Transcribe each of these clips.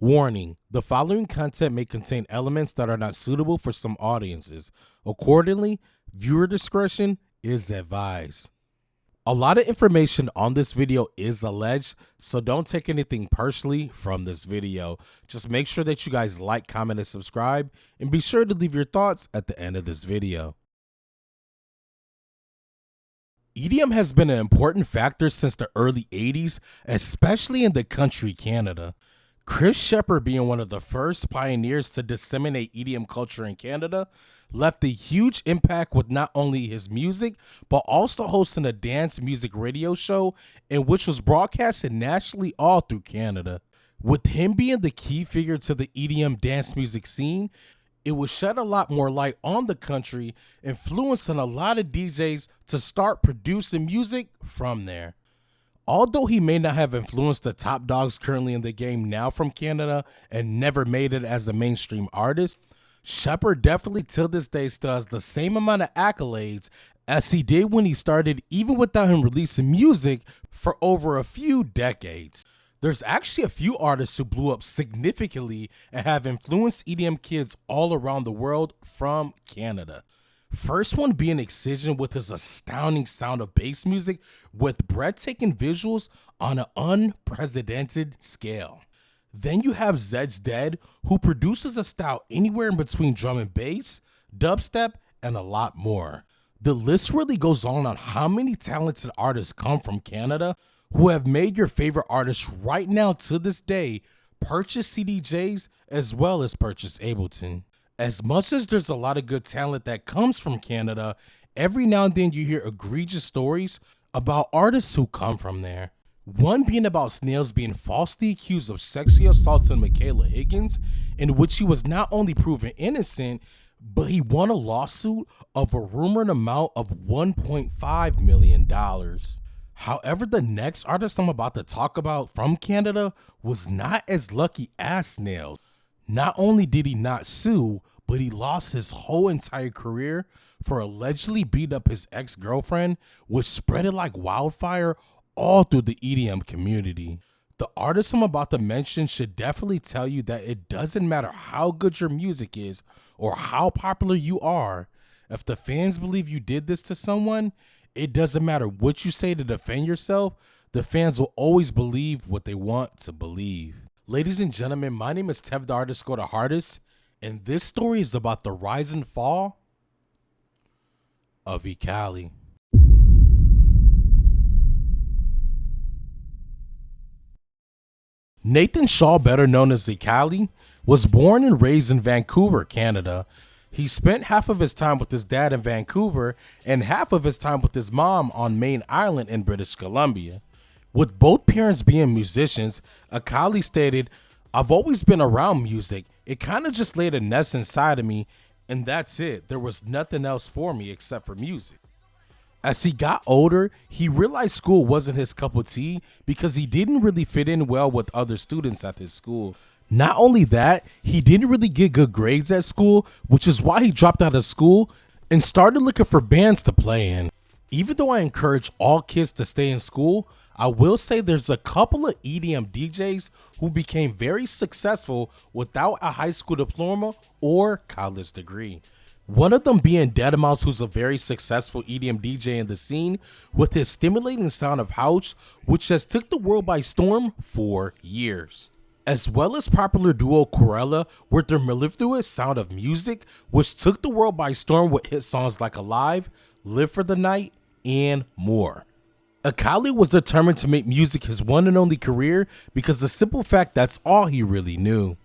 Warning: the following content may contain elements that are not suitable for some audiences. Accordingly, viewer discretion is advised. A lot of information on this video is alleged, so don't take anything personally from this video. Just make sure that you guys like, comment, and subscribe, and be sure to leave your thoughts at the end of this video. EDM has been an important factor since the early 80s, especially in the country Canada. Chris Sheppard, being one of the first pioneers to disseminate EDM culture in Canada, left a huge impact with not only his music, but also hosting a dance music radio show in which was broadcasted nationally all through Canada. With him being the key figure to the EDM dance music scene, it would shed a lot more light on the country, influencing a lot of DJs to start producing music from there. Although he may not have influenced the top dogs currently in the game now from Canada and never made it as a mainstream artist, Sheppard definitely till this day still has the same amount of accolades as he did when he started, even without him releasing music for over a few decades. There's actually a few artists who blew up significantly and have influenced EDM kids all around the world from Canada. First one being Excision with his astounding sound of bass music with breathtaking visuals on an unprecedented scale. Then you have Zed's Dead, who produces a style anywhere in between drum and bass, dubstep, and a lot more. The list really goes on how many talented artists come from Canada who have made your favorite artists right now to this day purchase CDJs as well as purchase Ableton. As much as there's a lot of good talent that comes from Canada, every now and then you hear egregious stories about artists who come from there. One being about Snails being falsely accused of sexually assaulting Michaela Higgins, in which he was not only proven innocent, but he won a lawsuit of a rumored amount of $1.5 million. However, the next artist I'm about to talk about from Canada was not as lucky as Snails. Not only did he not sue, but he lost his whole entire career for allegedly beating up his ex-girlfriend, which spread it like wildfire all through the EDM community. The artist I'm about to mention should definitely tell you that it doesn't matter how good your music is or how popular you are. If the fans believe you did this to someone, it doesn't matter what you say to defend yourself, the fans will always believe what they want to believe. Ladies and gentlemen, my name is Tev the Artist Go to Hardest, and this story is about the rise and fall of Ekali. Nathan Shaw, better known as Ekali, was born and raised in Vancouver, Canada. He spent half of his time with his dad in Vancouver and half of his time with his mom on Main Island in British Columbia. With both parents being musicians, Ekali stated, "I've always been around music. It kind of just laid a nest inside of me, and that's it. There was nothing else for me except for music." As he got older, he realized school wasn't his cup of tea because he didn't really fit in well with other students at his school. Not only that, he didn't really get good grades at school, which is why he dropped out of school and started looking for bands to play in. Even though I encourage all kids to stay in school, I will say there's a couple of EDM DJs who became very successful without a high school diploma or college degree. One of them being Deadmau5, who's a very successful EDM DJ in the scene with his stimulating sound of house, which has took the world by storm for years. As well as popular duo Corella with their mellifluous sound of music, which took the world by storm with hit songs like Alive, Live for the Night, and more. Ekali was determined to make music his one and only career because the simple fact that's all he really knew.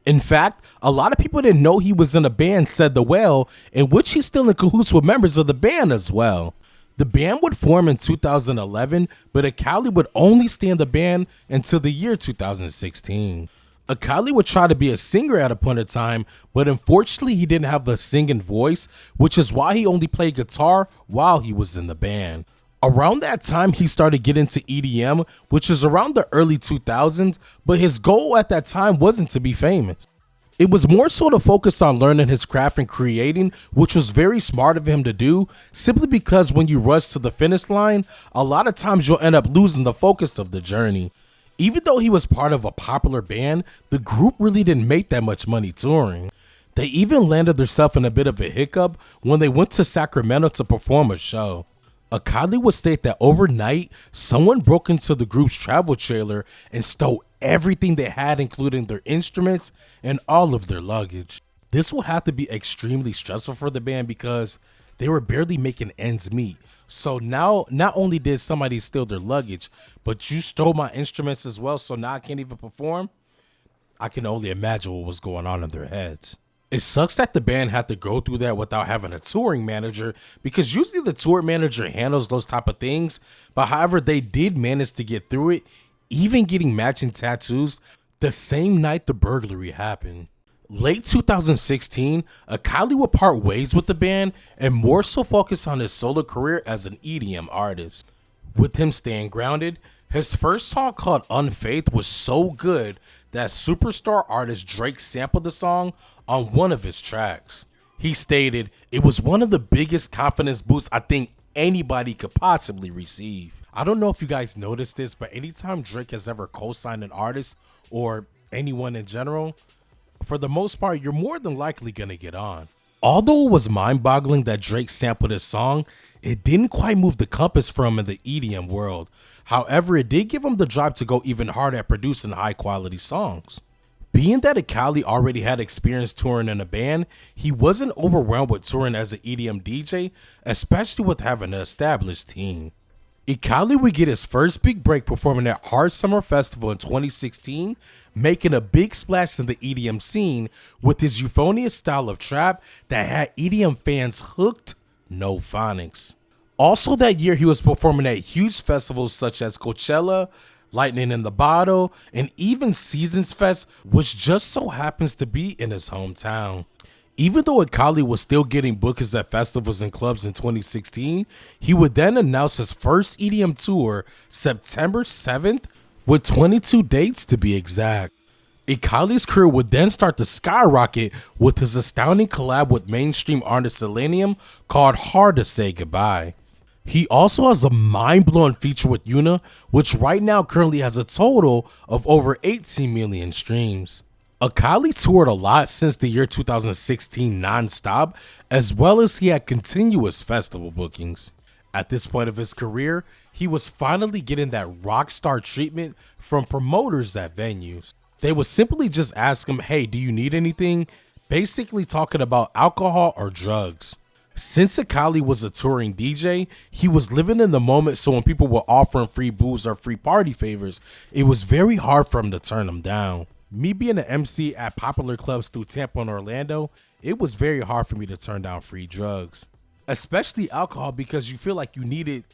In fact, a lot of people didn't know he was in a band, Said the Whale, in which he's still in cahoots with members of the band as well. The band would form in 2011, but Ekali would only stay in the band until the year 2016. Ekali would try to be a singer at a point in time, but unfortunately he didn't have the singing voice, which is why he only played guitar while he was in the band. Around that time, he started getting into EDM, which is around the early 2000s, but his goal at that time wasn't to be famous. It was more so to focus on learning his craft and creating, which was very smart of him to do, simply because when you rush to the finish line, a lot of times you'll end up losing the focus of the journey. Even though he was part of a popular band, the group really didn't make that much money touring. They even landed themselves in a bit of a hiccup when they went to Sacramento to perform a show. Ekali would state that overnight, someone broke into the group's travel trailer and stole everything they had, including their instruments and all of their luggage. This would have to be extremely stressful for the band because they were barely making ends meet. So now, not only did somebody steal their luggage, but you stole my instruments as well, so now I can't even perform? I can only imagine what was going on in their heads. It sucks that the band had to go through that without having a touring manager, because usually the tour manager handles those type of things, but however, they did manage to get through it, even getting matching tattoos the same night the burglary happened. Late 2016, Ekali would part ways with the band and more so focus on his solo career as an EDM artist. With him staying grounded, his first song called Unfaith was so good that superstar artist Drake sampled the song on one of his tracks. He stated, "It was one of the biggest confidence boosts I think anybody could possibly receive." I don't know if you guys noticed this, but anytime Drake has ever co-signed an artist or anyone in general, for the most part, you're more than likely gonna get on. Although it was mind-boggling that Drake sampled his song, it didn't quite move the compass for him in the EDM world. However, it did give him the drive to go even harder at producing high-quality songs. Being that Ekali already had experience touring in a band, he wasn't overwhelmed with touring as an EDM DJ, especially with having an established team. Ekali would get his first big break performing at Hard Summer Festival in 2016, making a big splash in the EDM scene with his euphonious style of trap that had EDM fans hooked, no phonics. Also that year, he was performing at huge festivals such as Coachella, Lightning in the Bottle, and even Seasons Fest, which just so happens to be in his hometown. Even though Ekali was still getting bookings at festivals and clubs in 2016, he would then announce his first EDM tour September 7th, with 22 dates to be exact. Ekali's career would then start to skyrocket with his astounding collab with mainstream artist Selenium called Hard to Say Goodbye. He also has a mind-blowing feature with Yuna, which right now currently has a total of over 18 million streams. Ekali toured a lot since the year 2016 non-stop, as well as he had continuous festival bookings. At this point of his career, he was finally getting that rock star treatment from promoters at venues. They would simply just ask him, "Hey, do you need anything?" Basically talking about alcohol or drugs. Since Ekali was a touring DJ, he was living in the moment, so when people were offering free booze or free party favors, it was very hard for him to turn them down. Me being an MC at popular clubs through Tampa and Orlando, it was very hard for me to turn down free drugs, especially alcohol, because you feel like you need it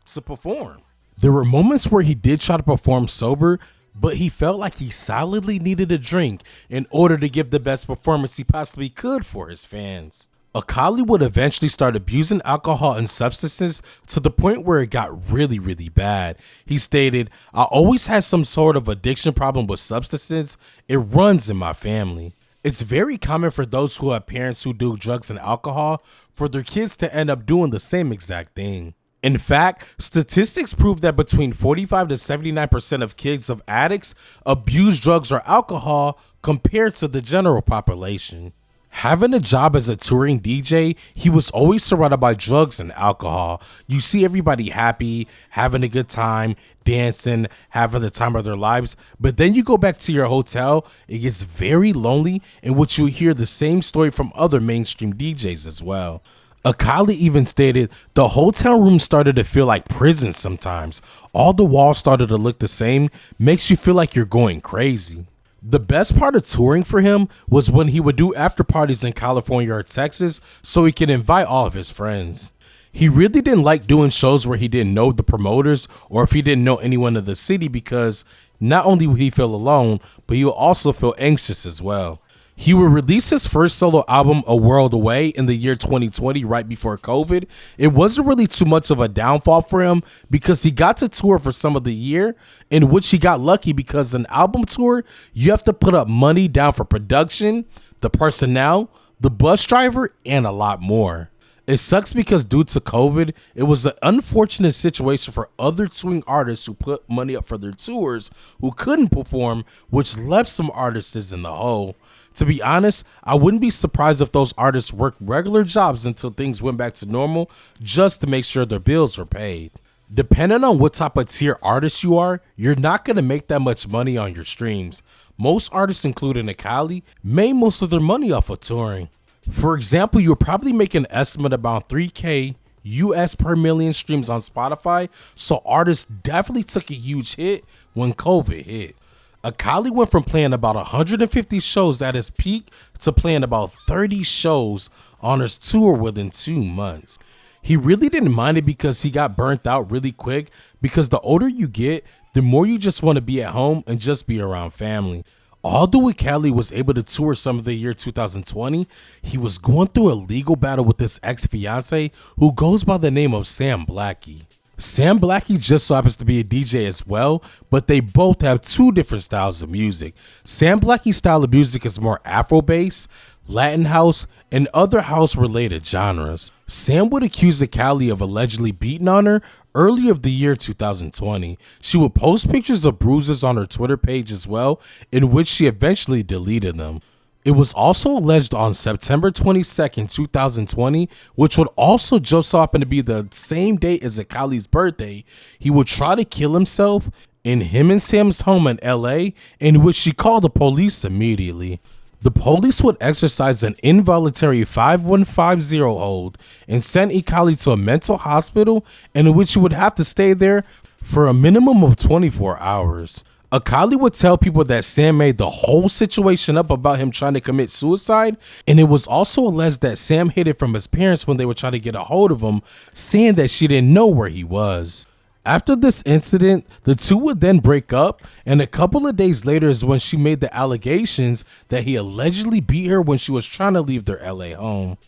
to perform. There were moments where he did try to perform sober, but he felt like he solidly needed a drink in order to give the best performance he possibly could for his fans. Ekali would eventually start abusing alcohol and substances to the point where it got really, really bad. He stated, "I always had some sort of addiction problem with substances. It runs in my family." It's very common for those who have parents who do drugs and alcohol for their kids to end up doing the same exact thing. In fact, statistics prove that between 45 to 79% of kids of addicts abuse drugs or alcohol compared to the general population. Having a job as a touring DJ, he was always surrounded by drugs and alcohol. You see everybody happy, having a good time, dancing, having the time of their lives. But then you go back to your hotel, it gets very lonely, in which you hear the same story from other mainstream DJs as well. Ekali even stated, "The hotel room started to feel like prison sometimes. All the walls started to look the same, makes you feel like you're going crazy." The best part of touring for him was when he would do after parties in California or Texas so he could invite all of his friends. He really didn't like doing shows where he didn't know the promoters or if he didn't know anyone in the city, because not only would he feel alone, but he would also feel anxious as well. He would release his first solo album, A World Away, in the year 2020, right before COVID. It wasn't really too much of a downfall for him because he got to tour for some of the year, in which he got lucky because an album tour, you have to put up money down for production, the personnel, the bus driver, and a lot more. It sucks because due to COVID, it was an unfortunate situation for other touring artists who put money up for their tours who couldn't perform, which left some artists in the hole. To be honest, I wouldn't be surprised if those artists worked regular jobs until things went back to normal just to make sure their bills were paid. Depending on what type of tier artist you are, you're not going to make that much money on your streams. Most artists, including Ekali, made most of their money off of touring. For example, you'll probably make an estimate about 3K US per million streams on Spotify, so artists definitely took a huge hit when COVID hit. Ekali went from playing about 150 shows at his peak to playing about 30 shows on his tour within 2 months. He really didn't mind it because he got burnt out really quick, because the older you get, the more you just want to be at home and just be around family. Although Ekali was able to tour some of the year 2020, he was going through a legal battle with his ex-fiance who goes by the name of Sam Blackie. Sam Blackie just so happens to be a DJ as well, but they both have two different styles of music. Sam Blackie's style of music is more Afro-based, Latin house, and other house-related genres. Sam would accuse Ekali of allegedly beating on her early of the year 2020. She would post pictures of bruises on her Twitter page as well, in which she eventually deleted them. It was also alleged on September 22nd, 2020, which would also just so happen to be the same day as Ekali's birthday, he would try to kill himself in him and Sam's home in LA, in which she called the police immediately. The police would exercise an involuntary 5150 hold and send Ekali to a mental hospital, in which he would have to stay there for a minimum of 24 hours. Ekali would tell people that Sam made the whole situation up about him trying to commit suicide, and it was also alleged that Sam hid it from his parents when they were trying to get a hold of him, saying that she didn't know where he was. After this incident, the two would then break up, and a couple of days later is when she made the allegations that he allegedly beat her when she was trying to leave their LA home.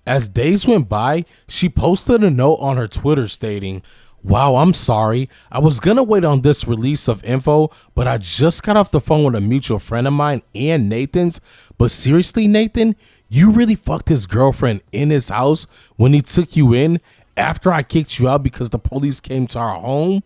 As days went by, she posted a note on her Twitter stating, "Wow, I'm sorry. I was gonna wait on this release of info, but I just got off the phone with a mutual friend of mine and Nathan's. But seriously, Nathan, you really fucked his girlfriend in his house when he took you in after I kicked you out because the police came to our home?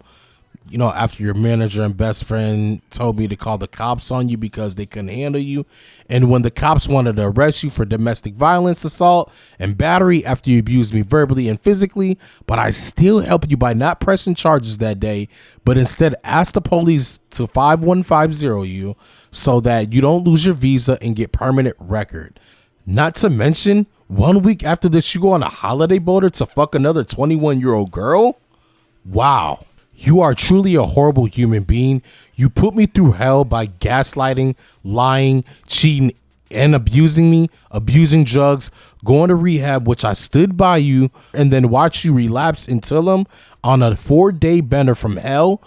You know, after your manager and best friend told me to call the cops on you because they couldn't handle you. And when the cops wanted to arrest you for domestic violence, assault, and battery after you abused me verbally and physically, but I still helped you by not pressing charges that day, but instead asked the police to 5150 you so that you don't lose your visa and get permanent record. Not to mention, 1 week after this, you go on a holiday boater to fuck another 21-year-old girl? Wow. You are truly a horrible human being. You put me through hell by gaslighting, lying, cheating, and abusing me, abusing drugs, going to rehab, which I stood by you, and then watched you relapse until them on a 4-day bender from hell,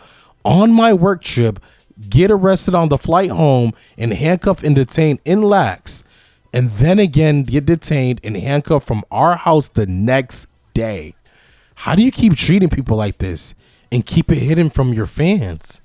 on my work trip, get arrested on the flight home, and handcuffed and detained in lax, and then again get detained and handcuffed from our house the next day. How do you keep treating people like this and keep it hidden from your fans?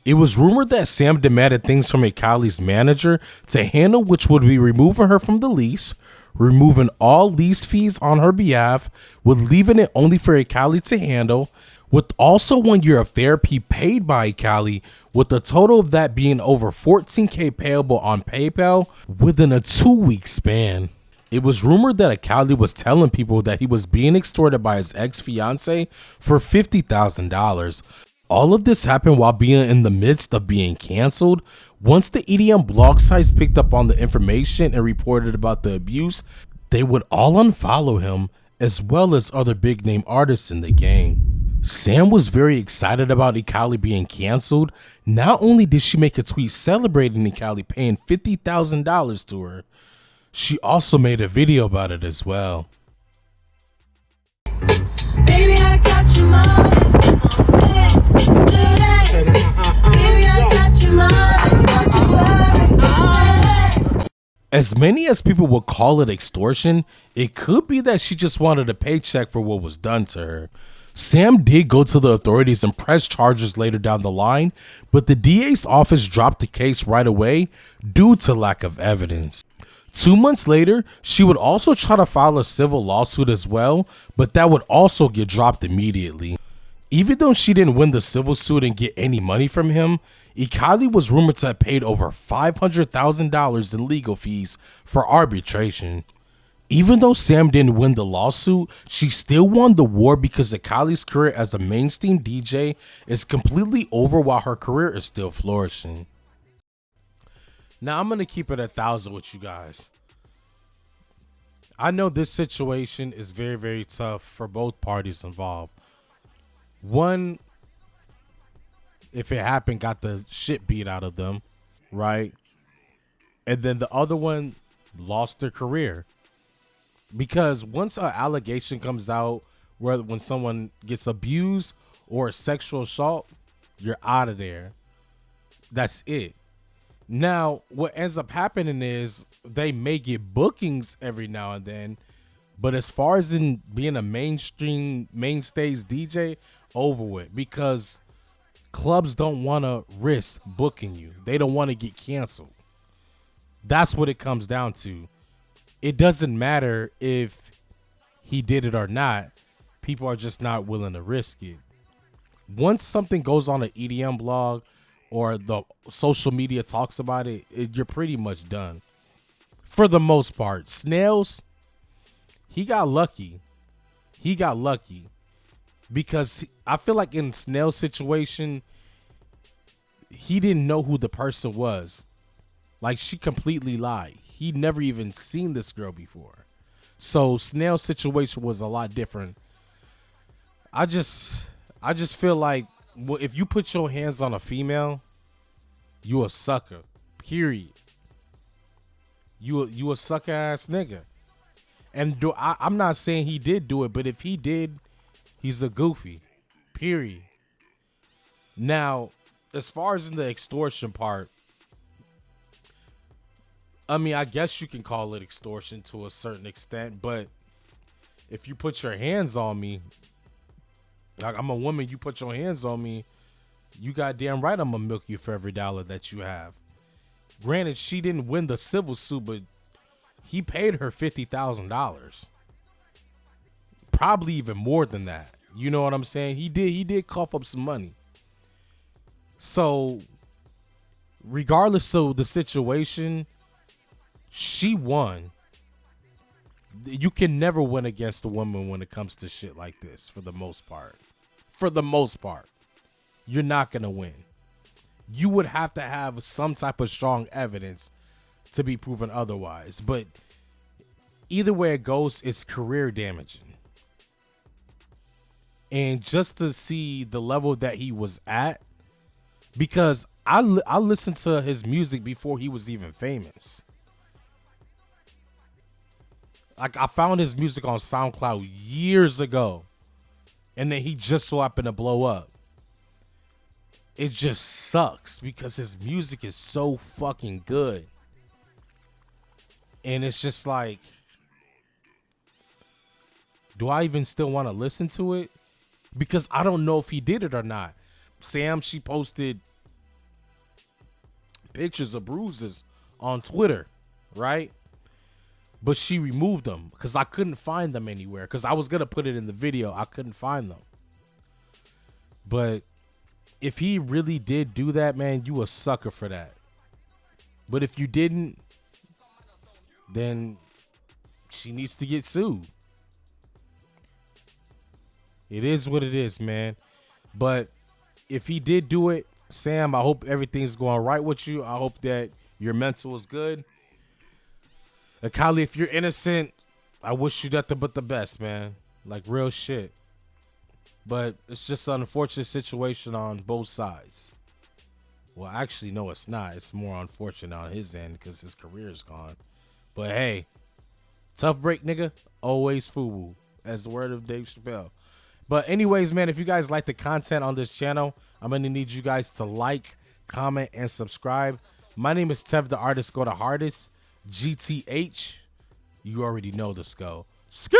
It was rumored that Sam demanded things from Ekali's manager to handle, which would be removing her from the lease, removing all lease fees on her behalf, with leaving it only for Ekali to handle, with also 1 year of therapy paid by Ekali, with the total of that being over 14K payable on PayPal within a 2-week span. It was rumored that Ekali was telling people that he was being extorted by his ex-fiance for $50,000. All of this happened while being in the midst of being canceled. Once the EDM blog sites picked up on the information and reported about the abuse, they would all unfollow him, as well as other big name artists in the game. Sam was very excited about Ekali being canceled. Not only did she make a tweet celebrating Ekali paying $50,000 to her, she also made a video about it as well. Baby, I got your money. Baby, I got your money. As many as people would call it extortion, it could be that she just wanted a paycheck for what was done to her. Sam did go to the authorities and press charges later down the line, but the DA's office dropped the case right away due to lack of evidence. 2 months later, she would also try to file a civil lawsuit as well, but that would also get dropped immediately. Even though she didn't win the civil suit and get any money from him, Ekali was rumored to have paid over $500,000 in legal fees for arbitration. Even though Sam didn't win the lawsuit, she still won the war because Ekali's career as a mainstream DJ is completely over while her career is still flourishing. Now I'm going to keep it 1,000 with you guys. I know this situation is very, very tough for both parties involved. One, if it happened, got the shit beat out of them, right? And then the other one lost their career. Because once an allegation comes out where when someone gets abused or sexual assault, you're out of there. That's it. Now, what ends up happening is they may get bookings every now and then, but as far as in being a mainstream main stage DJ, over with, because clubs don't want to risk booking you. They don't want to get canceled. That's what it comes down to. It doesn't matter if he did it or not. People are just not willing to risk it. Once something goes on an EDM blog or the social media talks about it, you're pretty much done. For the most part. Snails, he got lucky. He got lucky. Because I feel like in Snail's situation, he didn't know who the person was. Like, she completely lied. He never even seen this girl before. So Snail's situation was a lot different. I just feel like, well, if you put your hands on a female, you a sucker. Period. You a sucker ass nigga. And I'm not saying he did do it, but if he did, he's a goofy. Period. Now, as far as in the extortion part, I mean, I guess you can call it extortion to a certain extent, but if you put your hands on me, like, I'm a woman, you put your hands on me, you goddamn right I'm gonna milk you for every dollar that you have. Granted, she didn't win the civil suit, but he paid her $50,000. Probably even more than that. You know what I'm saying? He did cough up some money. So, regardless of the situation, she won. You can never win against a woman when it comes to shit like this, for the most part. For the most part. You're not going to win. You would have to have some type of strong evidence to be proven otherwise. But either way it goes, it's career damaging. And just to see the level that he was at, because I listened to his music before he was even famous. Like, I found his music on SoundCloud years ago, and then he just so happened to blow up. It just sucks because his music is so fucking good. And it's just like, do I even still want to listen to it? Because I don't know if he did it or not. Sam, she posted pictures of bruises on Twitter, right? But she removed them because I couldn't find them anywhere. Because I was going to put it in the video. I couldn't find them. But if he really did do that, man, you a sucker for that. But if you didn't, then she needs to get sued. It is what it is, man. But if he did do it, Sam, I hope everything's going right with you. I hope that your mental is good. Ekali, if you're innocent, I wish you nothing but the best, man. Like, real shit. But it's just an unfortunate situation on both sides. Well, actually, no, it's not. It's more unfortunate on his end because his career is gone. But hey, tough break, nigga. Always FUBU, as the word of Dave Chappelle. But anyways, man, if you guys like the content on this channel, I'm going to need you guys to like, comment, and subscribe. My name is Tev the Artist. Go to Hardest. GTH. You already know the skull. Skirt.